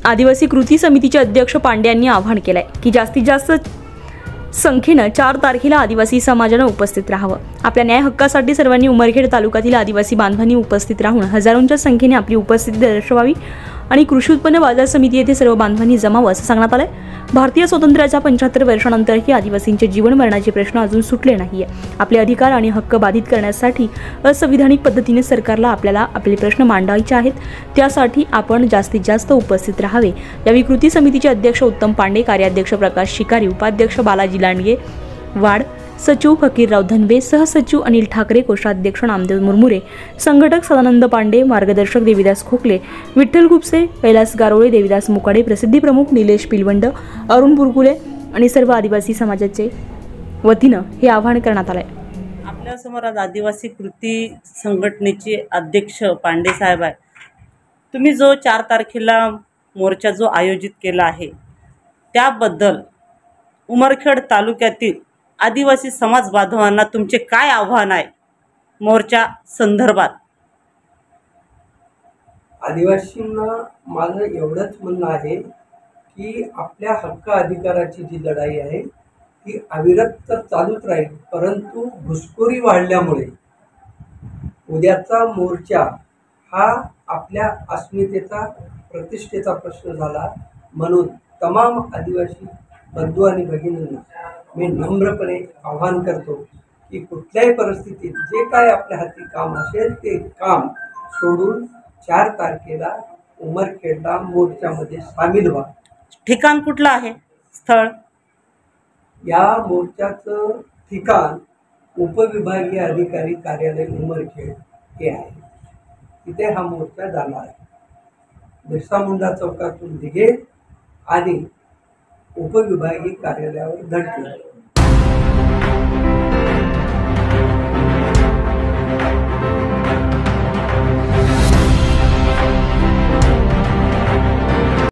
आदिवासी कृती समितीचे अध्यक्ष पांडे यांनी आवाहन केलंय की जास्तीत जास्त संख्येनं 4 तारखेला आदिवासी समाजानं उपस्थित राहावं। आपल्या न्याय हक्कासाठी सर्वांनी उमरखेड तालुक्यातील आदिवासी बांधवांनी उपस्थित राहून हजारोंच्या संख्येने आपली उपस्थिती दर्शवावी आणि कृषी उत्पन्न बाजार समिती येथे सर्व बांधवांनी जमावं असं सांगण्यात आलंय। भारतीय स्वातंत्र्याच्या 75 वर्षानंतरही आदिवासींचे जीवन मरणाचे प्रश्न अजून सुटले नाहीये। आपले अधिकार आणि हक्क बाधित करण्यासाठी असंविधानिक पद्धतीने सरकारला आपल्याला आपले प्रश्न मांडायचे आहेत। त्यासाठी आपण जास्तीत जास्त उपस्थित राहावे। यावेळी कृती समितीचे अध्यक्ष उत्तम पांडे, कार्याध्यक्ष प्रकाश शिकारी, उपाध्यक्ष बालाजी लांडगे, वाड सचिव फकीरराव धनवे, सहसचिव अनिल ठाकरे, कोषाध्यक्ष नामदेव मुरमुरे, संघटक सदानंद पांडे, मार्गदर्शक देविदास खोकले, विठ्ठल गुप्से, कैलास गारोळे, देविदास मुकाडे, प्रसिद्धी प्रमुख निलेश पिलवंड, अरुण बुरकुले आणि सर्व आदिवासी समाजाचे वतीनं हे आवाहन करण्यात आलंय। आपल्या समोर आज आदिवासी कृती संघटनेचे अध्यक्ष पांडे साहेब आहे। तुम्ही जो 4 तारखेला मोर्चा जो आयोजित केला आहे त्याबद्दल उमरखेड तालुक्यातील आदिवासी समाज बांधवांना तुमचे काय आव्हान आहे मोर्चा संदर्भात? आदिवासींना माझं एवढंच म्हणणं आहे की आपल्या हक्क अधिकाराची जी लढाई आहे ती अविरत तर चालूच राहील, परंतु घुसखोरी वाढल्यामुळे उद्याचा मोर्चा हा आपल्या अस्मितेचा प्रतिष्ठेचा प्रश्न झाला। म्हणून तमाम आदिवासी बंधू आणि भगिनींना मी नम्रपणे आवाहन करतो की कुठल्याही परिस्थितीत जे काय आपल्या हाती काम असेल ते काम सोडून 4 तारखेला उमरखेडला मोर्चामध्ये सामील व्हा। ठिकाण कुठलं आहे? स्थळ? या मोर्चाचं ठिकाण उपविभागीय अधिकारी कार्यालय उमरखेड हे आहे। तिथे हा मोर्चा जाणार आहे। बिरसा मुंडा चौकातून दिघे आणि उपविभागीय कार्यालयावर धडकेल।